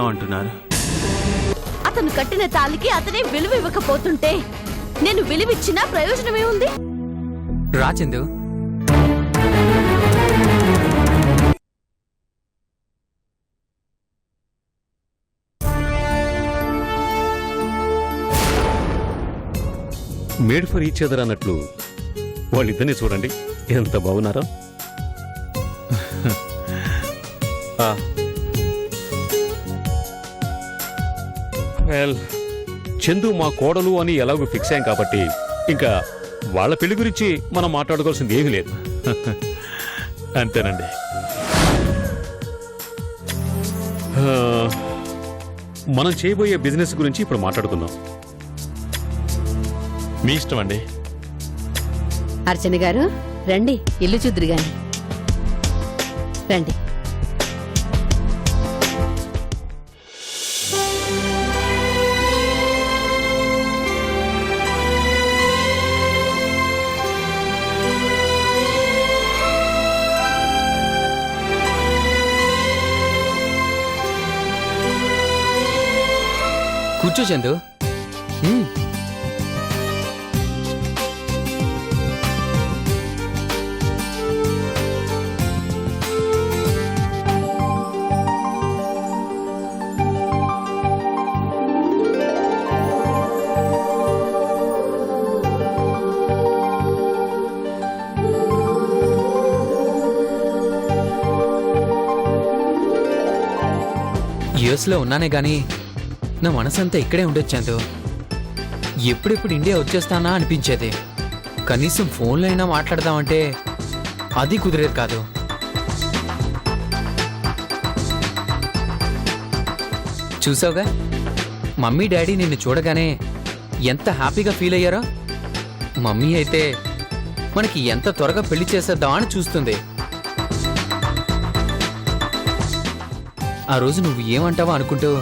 అంటున్నారు. అతను కట్టిన తాలికి అతనే విలువ ఇవ్వకపోతుంటే నేను విలువిచ్చినా ప్రయోజనమే ఉంది. రా Chandu. Made for each other అన్నట్లు వాళ్ళిద్దరిని చూడండి ఎంత బాగున్నారో. వెల్, చందు మా కోడలు అని ఎలాగో ఫిక్స్ అయ్యాం కాబట్టి ఇంకా వాళ్ళ పెళ్లి గురించి మనం మాట్లాడుకోవాల్సింది ఏమీ లేదు. అంతేనండి. మనం చేయబోయే బిజినెస్ గురించి ఇప్పుడు మాట్లాడుకుందాం. మీ ఇష్టం అండి. అర్చన గారు రండి, ఇల్లు చూద్దురు గాని రండి. కూర్చో చందు. యుఎస్లో ఉన్నానే గాని నా మనసంతా ఇక్కడే ఉండొచ్చాందు. ఎప్పుడెప్పుడు ఇండియా వచ్చేస్తానా అనిపించేది. కనీసం ఫోన్లో అయినా మాట్లాడదామంటే అది కుదిరేది కాదు. చూసావుగా మమ్మీ డాడీ నిన్ను చూడగానే ఎంత హ్యాపీగా ఫీల్ అయ్యారో. మమ్మీ అయితే మనకి ఎంత త్వరగా పెళ్లి చేసేద్దామా అని చూస్తుంది. ఆ రోజు నువ్వు ఏమంటావా అనుకుంటూ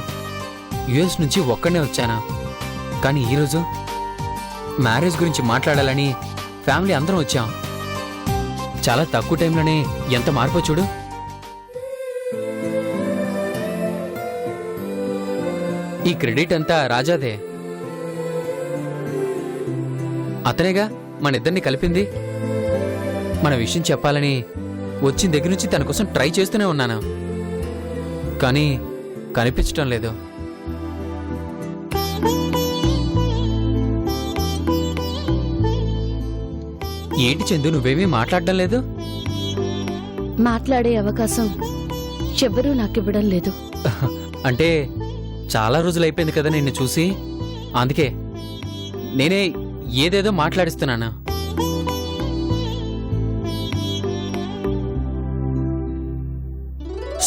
యుఎస్ నుంచి ఒక్కడనే వచ్చానా. కానీ ఈరోజు మ్యారేజ్ గురించి మాట్లాడాలని ఫ్యామిలీ అందరం వచ్చాం. చాలా తక్కువ టైంలోనే ఎంత మార్పో చూడు. ఈ క్రెడిట్ అంతా రాజాదే. అతనేగా మన ఇద్దరిని కలిపింది. మన విషయం చెప్పాలని వచ్చిన దగ్గర నుంచి తన కోసం ట్రై చేస్తూనే ఉన్నాను, కానీ కనిపించటం లేదు. ఏంటి చందు నువ్వేమీ మాట్లాడడం లేదు? మాట్లాడే అవకాశం ఎవరూ నాకివ్వడం లేదు. అంటే చాలా రోజులైపోయింది కదా నిన్ను చూసి, అందుకే నేనే ఏదేదో మాట్లాడిస్తున్నానా.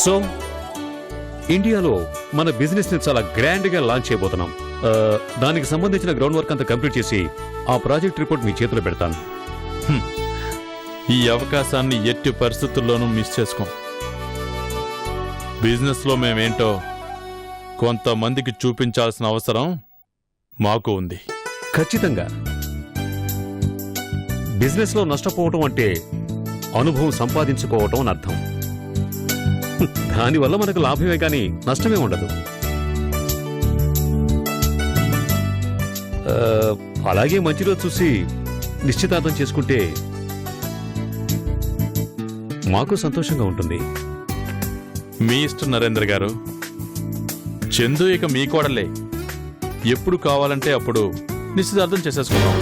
సో ఇండియాలో మన బిజినెస్ ని చాలా గ్రాండ్ గా లాంచ్ చేయబోతున్నాం. దానికి సంబంధించిన గ్రౌండ్ వర్క్ అంతా కంప్లీట్ చేసి ఆ ప్రాజెక్ట్ రిపోర్ట్ మీ చేతిలో పెడతాను. ఈ అవకాశాన్ని ఎట్టి పరిస్థితుల్లోనూ మిస్ చేసుకోం. బిజినెస్ లో మేమేంటో కొంతమందికి చూపించాల్సిన అవసరం మాకు ఉంది. ఖచ్చితంగా. బిజినెస్ లో నష్టపోవటం అంటే అనుభవం సంపాదించుకోవటం అని అర్థం. దానివల్ల మనకు లాభమే కానీ నష్టమే ఉండదు. అలాగే మంచి రోజు చూసి నిశ్చితార్థం చేసుకుంటే మాకు సంతోషంగా ఉంటుంది. మీ ఇష్టం నరేంద్ర గారు. చందు ఇక మీ కోడలే. ఎప్పుడు కావాలంటే అప్పుడు నిశ్చితార్థం చేసేసుకుందాం.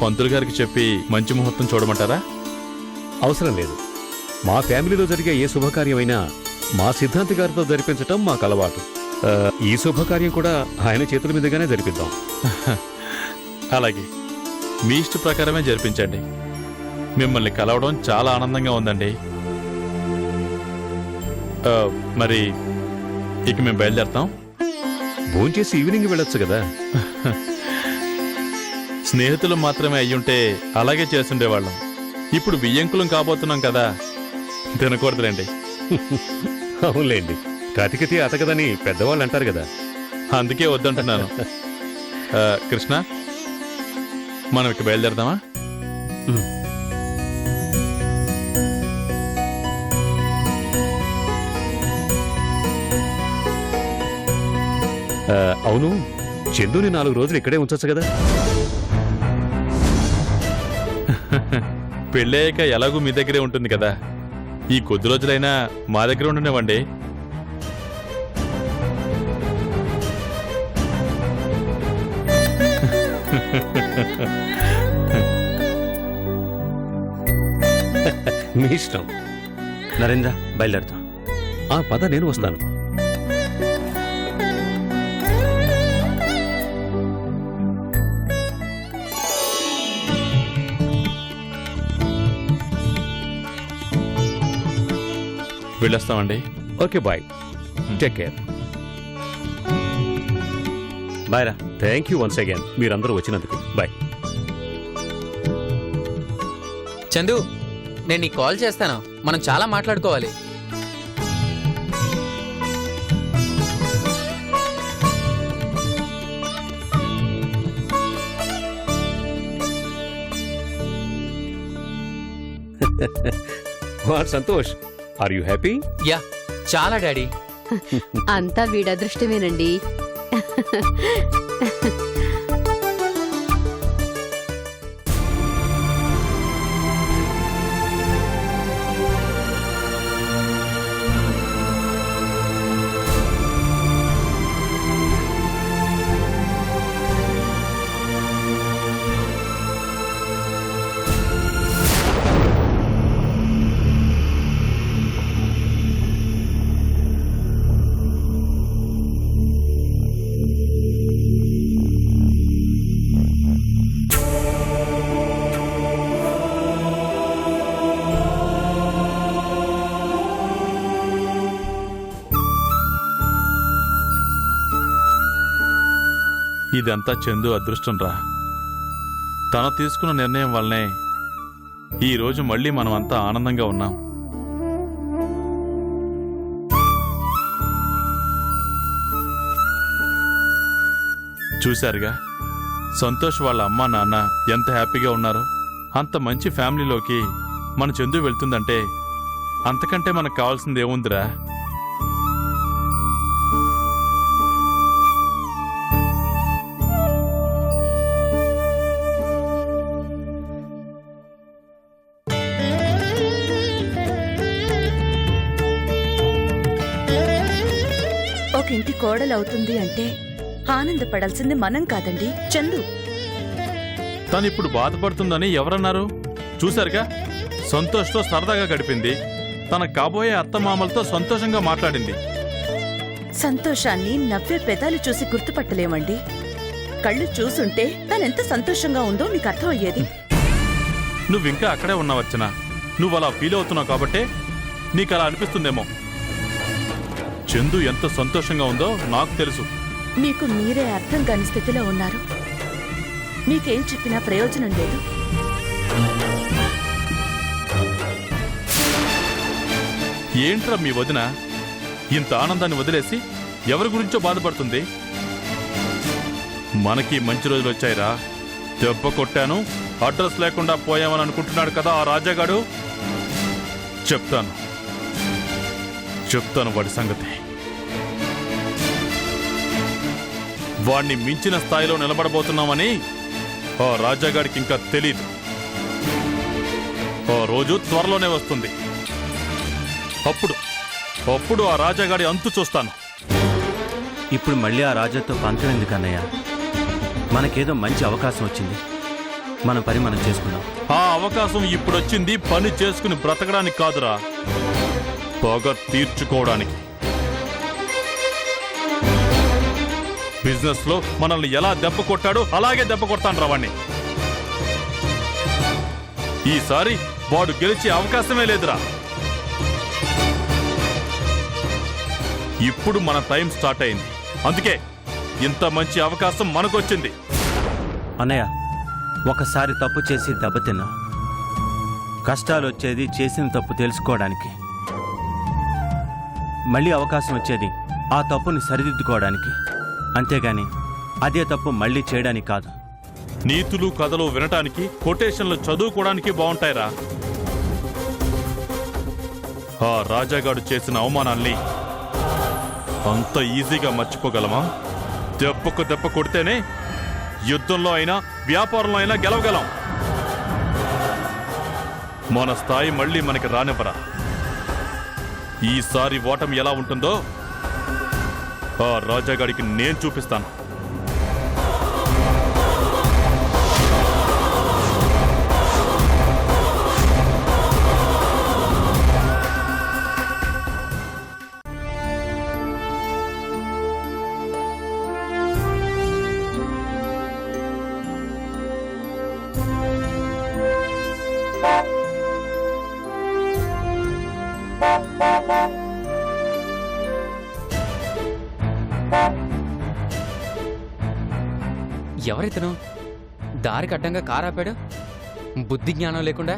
పంతులు గారికి చెప్పి మంచి ముహూర్తం చూడమంటారా? అవసరం లేదు. మా ఫ్యామిలీలో జరిగే ఏ శుభకార్యమైనా మా సిద్ధాంతి గారితో జరిపించటం మాకు అలవాటు. ఈ శుభకార్యం కూడా ఆయన చేతుల మీదుగానే జరిపిద్దాం. అలాగే మీ ఇష్ట ప్రకారమే జరిపించండి. మిమ్మల్ని కలవడం చాలా ఆనందంగా ఉందండి. మరి ఇక మేము బయలుదేరుతాం. భోంచేసి ఈవినింగ్ వెళ్ళొచ్చు కదా. స్నేహితులు మాత్రమే అయ్యుంటే అలాగే చేస్తుండేవాళ్ళం. ఇప్పుడు బియ్యంకులం కాబోతున్నాం కదా, తినకూడదులేండి. అవునులేండి, కతికితే అతకదని పెద్దవాళ్ళు అంటారు కదా. అందుకే వద్దంటున్నాను. కృష్ణ, మనం ఇక బయలుదేరదామా? అవును, చందుని 4 రోజులు ఇక్కడే ఉంచొచ్చు కదా? పెళ్ళయ్యాక ఎలాగూ మీ దగ్గరే ఉంటుంది కదా, ఈ కొద్ది రోజులైనా మా దగ్గర ఉండనివ్వండి. మీ ఇష్టం. నరేంద్ర, బయలుదేరుతాం. పద, నేను వస్తాను. వెళ్ళొస్తామండి. Okay, bye. Take care. Bye రా. థ్యాంక్ యూ వన్స్ అగైన్ మీరందరూ వచ్చినందుకు. బాయ్. చందు, నేను నీకు కాల్ చేస్తాను. మనం చాలా మాట్లాడుకోవాలి. What Santosh, are you happy? Yeah, చాలా డాడీ. అంతా వీడదృష్టమేనండి. ఇదంతా చందు అదృష్టం రా. తను తీసుకున్న నిర్ణయం వల్లనే ఈ రోజు మళ్ళీ మనం అంతా ఆనందంగా ఉన్నాం. చూశారుగా, సంతోష్ వాళ్ళ అమ్మా నాన్న ఎంత హ్యాపీగా ఉన్నారో. అంత మంచి ఫ్యామిలీలోకి మన చందు వెళ్తుందంటే అంతకంటే మనకు కావాల్సింది ఏముందిరా? ఒక ఇంటి కోడలవుతుంది అంటే ఆనందపడాల్సింది మనం కాదండి, చందు. తనిప్పుడు బాధపడుతుందని ఎవరన్నారు? చూశారుగా, సంతోష్తో సరదాగా గడిపింది. తన కాబోయే అత్తమామలతో సంతోషంగా మాట్లాడింది. సంతోషాన్ని నవ్వే పెదాలు చూసి గుర్తుపట్టలేమండి. కళ్ళు చూసుంటే తనెంత సంతోషంగా ఉందో మీకు అర్థమయ్యేది. నువ్వింకా అక్కడే ఉన్నావచ్చనా? నువ్వు అలా ఫీల్ అవుతున్నావు కాబట్టే నీకు అలా అనిపిస్తుందేమో. చందు ఎంత సంతోషంగా ఉందో నాకు తెలుసు. మీకు మీరే అర్థం కాని స్థితిలో ఉన్నారు. మీకేం చెప్పినా ప్రయోజనం లేదు. ఏంట్రా మీ వదిన ఇంత ఆనందాన్ని వదిలేసి ఎవరి గురించో బాధపడుతుంది? మనకి మంచి రోజులు వచ్చాయిరా. దెబ్బ కొట్టాను, అడ్రస్ లేకుండా పోయామని అనుకుంటున్నాడు కదా ఆ రాజాగాడు. చెప్తాను వాడి సంగతి. వాణ్ణి మించిన స్థాయిలో నిలబడబోతున్నామని ఆ రాజాగాడికి ఇంకా తెలీదు. ఆ రోజు త్వరలోనే వస్తుంది. అప్పుడు ఆ రాజాగాడి అంతు చూస్తాను. ఇప్పుడు మళ్ళీ ఆ రాజాతో పంతం ఎందుకు అన్నయ్య? మనకేదో మంచి అవకాశం వచ్చింది. మన పని మనం చేసుకుందాం. ఆ అవకాశం ఇప్పుడొచ్చింది పని చేసుకుని బ్రతకడానికి కాదురా, పగ తీర్చుకోవడానికి. బిజినెస్ లో మనల్ని ఎలా దెబ్బ కొట్టాడో అలాగే దెబ్బ కొడతాను రావాణ్ణి. ఈసారి వాడు గెలిచే అవకాశమే లేదురా. ఇప్పుడు మన టైం స్టార్ట్ అయింది. అందుకే ఇంత మంచి అవకాశం మనకొచ్చింది. అన్నయ్య, ఒకసారి తప్పు చేసి దెబ్బతిన్నా. కష్టాలు వచ్చేది చేసిన తప్పు తెలుసుకోవడానికి. మళ్ళీ అవకాశం వచ్చేది ఆ తప్పుని సరిదిద్దుకోవడానికి. అంతేగాని అదే తప్పు మళ్ళీ చేయడానికి కాదు. నీతులు కథలు వినటానికి, కొటేషన్లు చదువుకోవడానికి బాగుంటాయిరా. ఆ రాజాగాడు చేసిన అవమానాల్ని అంత ఈజీగా మర్చిపోగలమా? దెబ్బకు దెబ్బ కొడితేనే యుద్ధంలో అయినా వ్యాపారంలో అయినా గెలవగలం. మన స్థాయి మళ్ళీ మనకి రానివ్వరా. ఈసారి ఓటమి ఎలా ఉంటుందో ఆ రాజాగాడికి నేను చూపిస్తాను. ఎవరైతను దారికి అడ్డంగా కారు ఆపాడు? బుద్ధి జ్ఞానం లేకుండా.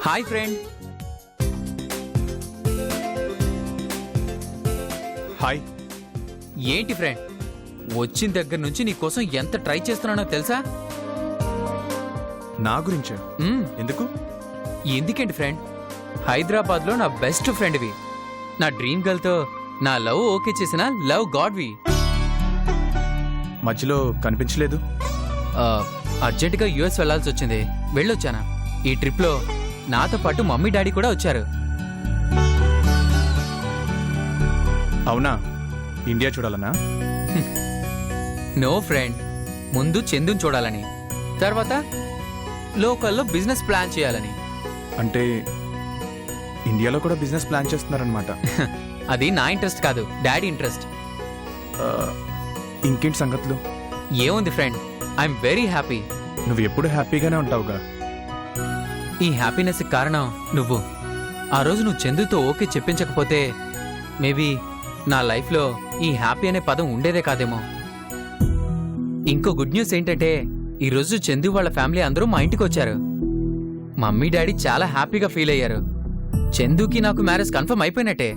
Hi friend. హాయ్. ఏంటి ఫ్రెండ్, వచ్చిన దగ్గర నుంచి నీ కోసం ఎంత ట్రై చేస్తున్నానో తెలుసా? నా గురించా? మ్మ్. ఎందుకు? ఎందుకేంటి ఫ్రెండ్, హైదరాబాద్లో నా బెస్ట్ ఫ్రెండ్వి, నా డ్రీమ్ గర్ల్తో నా లవ్ ఓకే చేసిన లవ్ గాడ్వి. మధ్యలో కనిపించలేదు. అర్జెంటుగా యుఎస్ వెళ్లాల్సి వచ్చింది, వెళ్ళొచ్చానా. ఈ ట్రిప్లో నాతో పాటు మమ్మీ డాడీ కూడా వచ్చారు. అవునా? ఇండియా చూడాలనా? నో ఫ్రెండ్, ముందు చందుని చూడాలని, తర్వాత లోకల్లో బిజినెస్ ప్లాన్ చేయాలని. అంటే ఇండియాలో కూడా బిజినెస్ ప్లాన్ చేస్తున్నారనమాట. అది నా ఇంట్రెస్ట్ కాదు, డాడీ ఇంట్రెస్ట్. ఇంకేంటి సంగతులు? ఏముంది ఫ్రెండ్, ఐఎమ్ వెరీ హ్యాపీ. నువ్వు ఎప్పుడు హ్యాపీగానే ఉంటావుగా. ఈ హ్యాపీనెస్ కారణం నువ్వు. ఆ రోజు నువ్వు చందుతో ఓకే చెప్పించకపోతే మేబీ నా లైఫ్లో ఈ హ్యాపీ అనే పదం ఉండేదే కాదేమో. ఇంకో గుడ్ న్యూస్ ఏంటంటే ఈరోజు చందు వాళ్ళ ఫ్యామిలీ అందరూ మా ఇంటికి వచ్చారు. మమ్మీ డాడీ చాలా హ్యాపీగా ఫీల్ అయ్యారు. చందుకి నాకు మ్యారేజ్ కన్ఫర్మ్ అయిపోయినట్టే.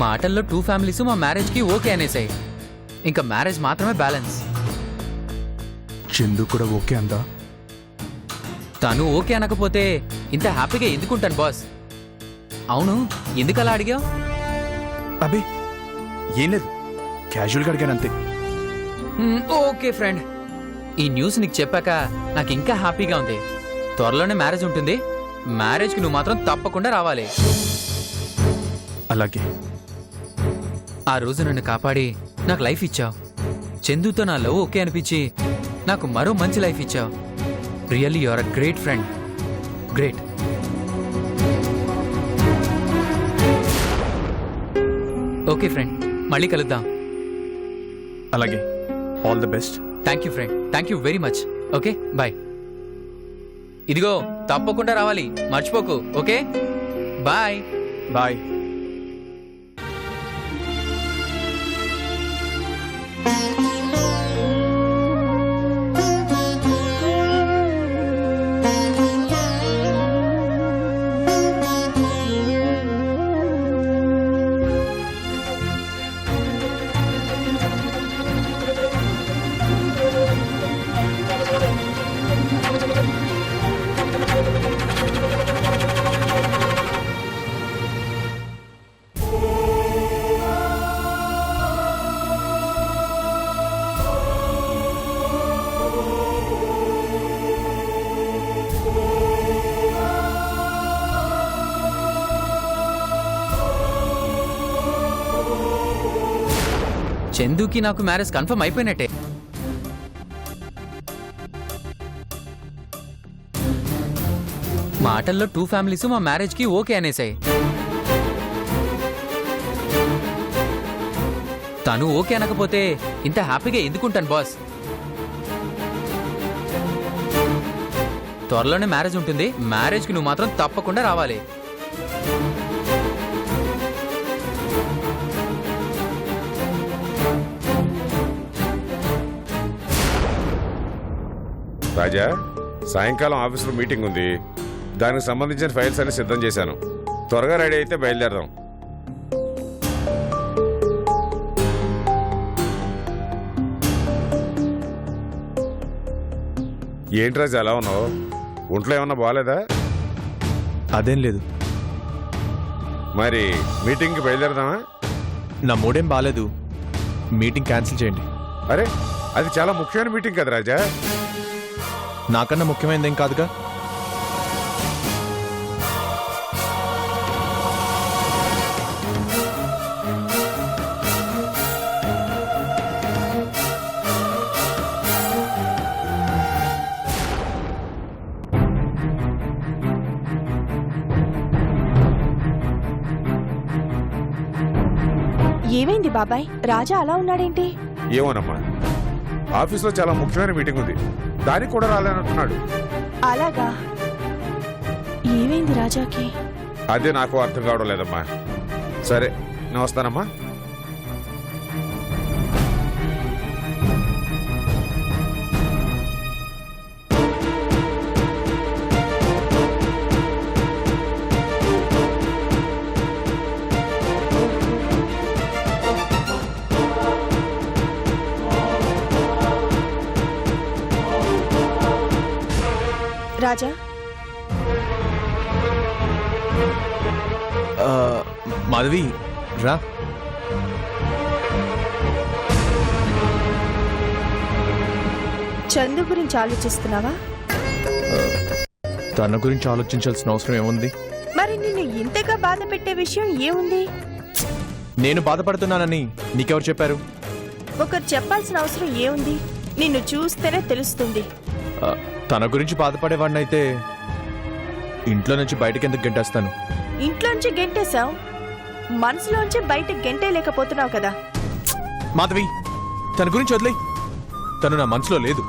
మాటల్లో టూ ఫ్యామిలీస్ మా మ్యారేజ్కి ఓకే అనేసాయి. ఇంకా మ్యారేజ్ మాత్రమే బ్యాలెన్స్. చందు కూడా ఓకే అందా? తను ఓకే అనకపోతే ఇంత హ్యాపీగా ఎందుకుంటాను బాస్? అవును, ఎందుకలా అడిగావు? అబే ఏం లేదు, క్యాజువల్గా అడిగానంతే. ఓకే ఫ్రెండ్, ఈ న్యూస్ నీకు చెప్పాక నాకు ఇంకా హ్యాపీగా ఉంది. త్వరలోనే మ్యారేజ్ ఉంటుంది, మ్యారేజ్కి నువ్వు మాత్రం తప్పకుండా రావాలి. అలాగే. ఆ రోజు నన్ను కాపాడి నాకు లైఫ్ ఇచ్చావు. చందుతో నా లవ్ ఓకే అనిపించి నాకు మరో మంచి లైఫ్ ఇచ్చావు. Really you are a great friend. Great. Okay friend, మళ్ళీ కలుద్దాం. అలాగే. All the best. Thank you friend, thank you very much. Okay bye. ఇదిగో తప్పకుండా రావాలి, మర్చిపోకు. Okay bye. బాయ్. చందుకి నాకు మ్యారేజ్ కన్ఫర్మ్ అయిపోయినట్టే. మాటల్లో 2 ఫ్యామిలీస్ మా మ్యారేజ్కి ఓకే అనేసాయి. తను ఓకే అనకపోతే ఇంత హ్యాపీగా ఎందుకుంటాను బాస్? త్వరలోనే మ్యారేజ్ ఉంటుంది. మ్యారేజ్కి నువ్వు మాత్రం తప్పకుండా రావాలి. రాజా, సాయంకాలం ఆఫీసులో మీటింగ్ ఉంది. దానికి సంబంధించిన ఫైల్స్ అన్ని సిద్ధం చేశాను. త్వరగా రెడీ అయితే బయలుదేరదాం. ఏంటి రాజా అలా ఉన్నావు? ఒంట్లో ఏమన్నా బాగాలేదా? అదేం లేదు. మరి మీటింగ్కి బయలుదేరదామా? నా మూడేం బాగాలేదు. మీటింగ్ క్యాన్సిల్ చేయండి. అరే, అది చాలా ముఖ్యమైన మీటింగ్ కదా రాజా. నాకన్నా ముఖ్యమైనదేం కాదుగా. ఏమైంది బాబాయ్? రాజా అలా ఉన్నాడేంటి? ఏమోనమ్మా, ఆఫీస్లో చాలా ముఖ్యమైన మీటింగ్ ఉంది, దానికి కూడా రాలేనంటున్నాడు. అలాగా? ఏమైంది రాజాకి? అదే నాకు అర్థం కావడం లేదమ్మా. సరే, నేను వస్తానమ్మా. రాజా, మాధవి రా. చందు గురించి ఆలోచిస్తున్నావా? తన గురించి ఆలోచించాల్సిన అవసరం ఏముంది? మరి నిన్ను ఇంతగా బాధ పెట్టే విషయం ఏముంది? నేను బాధపడుతున్నానని నీకెవరు చెప్పారు? ఒకరు చెప్పాల్సిన అవసరం ఏముంది? నిన్ను చూస్తేనే తెలుస్తుంది. తన గురించి బాధపడేవాడినైతే ఇంట్లో నుంచి బయటకి ఎందుకు గెంటేస్తాను? ఇంట్లోంచి గెంటేశావు, మనసులోంచి బయట గెంటేయలేకపోతున్నావు కదా. మాధవి, తన గురించి వదిలేయ్. తను నా మనసులో లేదు.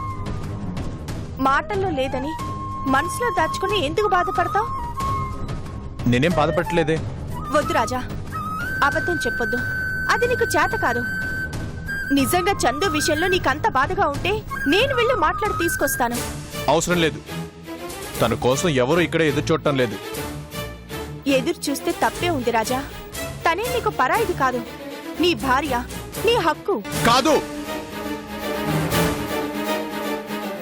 మాటల్లో లేదని మనసులో దాచుకుని ఎందుకు బాధపడతావు? నేనేం బాధపడలేదే. వద్దు రాజా, అబద్ధం చెప్పొద్దు. అది నీకు చేత కాదు. నిజంగా చందు విషయంలో నీకంత బాధగా ఉంటే నేను వెళ్ళి మాట్లాడి తీసుకొస్తాను. అవసరం లేదు. తన కోసం ఎవరు ఇక్కడ ఎదురు చూడటం లేదు. ఎదురు చూస్తే తప్పే ఉంది రాజా. తనే నీకు పరాయిది కాదు, నీ భార్య, నీ హక్కు. కాదు,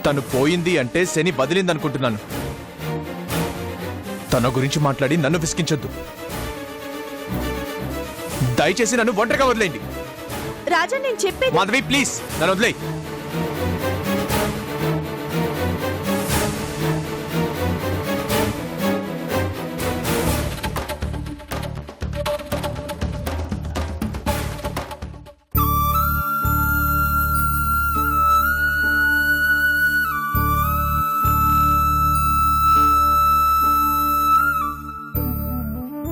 తను పోయింది అంటే శని బదిలిందనుకుంటున్నాను. తన గురించి మాట్లాడి నన్ను విసిగించొద్దు. దయచేసి నన్ను ఒంటరిగా వదిలేయండి. రాజా, నేను చెప్పేది. మాధవి ప్లీజ్, నన్ను వదిలేయ్.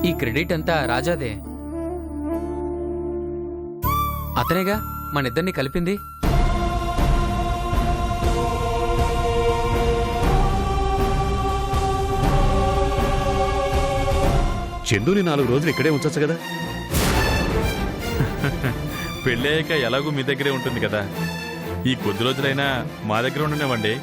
ఈ క్రెడిట్ అంతా రాజాదే. అతనేగా మనిద్దరిని కలిపింది. చందుని 4 రోజులు ఇక్కడే ఉంచొచ్చు కదా. పెళ్ళయ్యాక ఎలాగూ మీ దగ్గరే ఉంటుంది కదా, ఈ కొద్ది రోజులైనా మా దగ్గర ఉండనివ్వండి.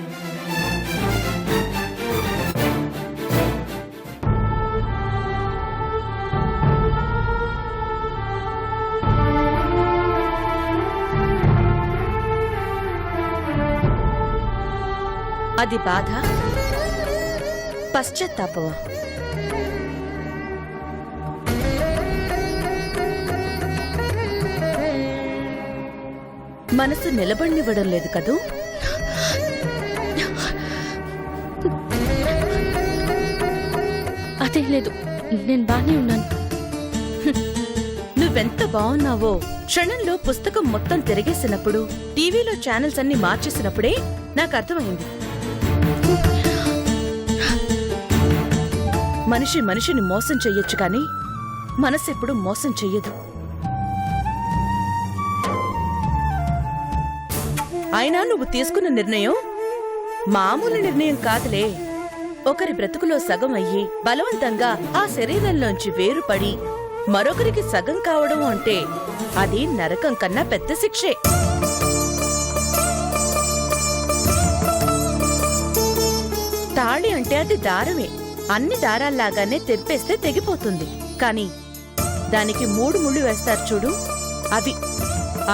అది బాధ, పశ్చాత్తాపమా? మనసు నిలబడినివ్వడం లేదు కదూ? అదే లేదు, నేను బానే ఉన్నాను. నువ్వెంత బాగున్నావో క్షణంలో పుస్తకం మొత్తం తిరిగేసినప్పుడు, టీవీలో ఛానల్స్ అన్ని మార్చేసినప్పుడే నాకు అర్థమైంది. మనిషి మనిషిని మోసం చెయ్యొచ్చు కానీ మనసెప్పుడు మోసం చెయ్యదు. అయినా నువ్వు తీసుకున్న నిర్ణయం మామూలు నిర్ణయం కాదులే. ఒకరి బ్రతుకులో సగం అయ్యి బలవంతంగా ఆ శరీరంలోంచి వేరుపడి మరొకరికి సగం కావడం అంటే అది నరకం కన్నా పెద్ద శిక్షే. తాళి అంటే అది దారమే. అన్ని దారాల్లాగానే తెంపేస్తే తెగిపోతుంది. కాని దానికి 3 ముళ్ళు వేస్తారు చూడు, అవి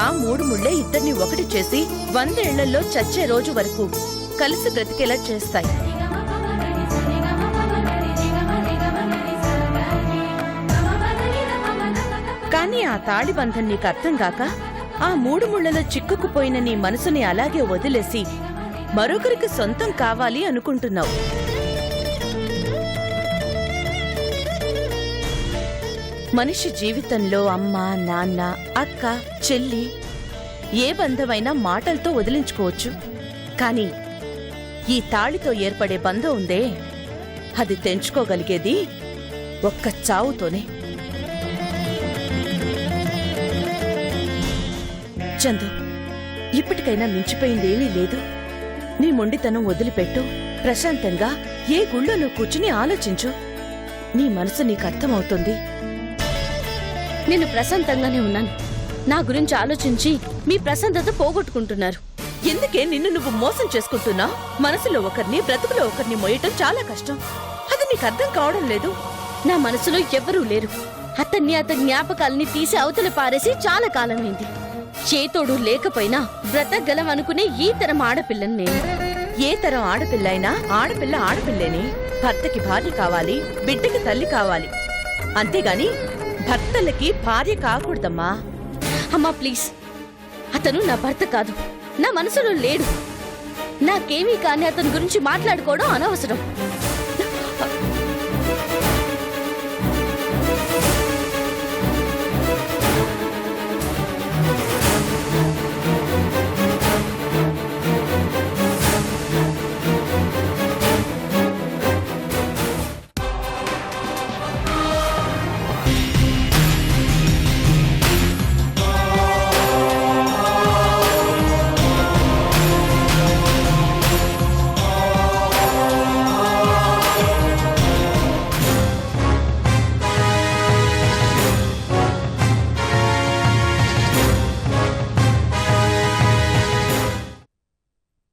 ఆ 3 ముళ్ళే ఇద్దరిని ఒకటి చేసి 100 ఏళ్లలో చచ్చే రోజు వరకు కలిసి బ్రతికేలా చేస్తాయి. కానీ ఆ తాళి బంధం నీకు అర్థం కాక ఆ 3 ముళ్లలో చిక్కుకుపోయిన నీ మనసుని అలాగే వదిలేసి మరొకరికి సొంతం కావాలి అనుకుంటున్నావు. మనిషి జీవితంలో అమ్మ, నాన్న, అక్క, చెల్లి ఏ బంధమైనా మాటలతో వదిలించుకోవచ్చు. కాని ఈ తాళితో ఏర్పడే బంధం ఉందే, అది తెంచుకోగలిగేది ఒక్క చావుతోనే. చందు, ఇప్పటికైనా మించిపోయిందేమీ లేదు. నీ మొండితనం వదిలిపెట్టు. ప్రశాంతంగా ఏ గుళ్ళోనూ కూర్చుని ఆలోచించు. నీ మనసు నీకు అర్థమవుతుంది. నేను ప్రశాంతంగానే ఉన్నాను. నా గురించి ఆలోచించి మీ ప్రశాంతత పోగొట్టుకుంటున్నారు. ఎందుకే నిన్ను నువ్వు మోసం చేసుకుంటున్నా? మనసులో ఒకరిని, బ్రతుకులో ఒకరిని మోయటం చాలా కష్టం. అది నీకు అర్థం కావడం లేదు. నా మనసులో ఎవ్వరూ లేరు. అతన్ని జ్ఞాపకాలని తీసి అవతల పారేసి చాలా కాలమైంది. చేతోడు లేకపోయినా బ్రతకగలం అనుకునే ఈ తరం ఆడపిల్లని నేను. ఏ తరం ఆడపిల్లైనా ఆడపిల్ల ఆడపిల్లేనే. భర్తకి భార్య కావాలి, బిడ్డకి తల్లి కావాలి. అంతేగాని భర్తలకి భార్య కాకూడదమ్మా. అమ్మా ప్లీజ్, అతను నా భర్త కాదు, నా మనసులో లేడు. నాకేమీ కానీ అతని గురించి మాట్లాడుకోవడం అనవసరం.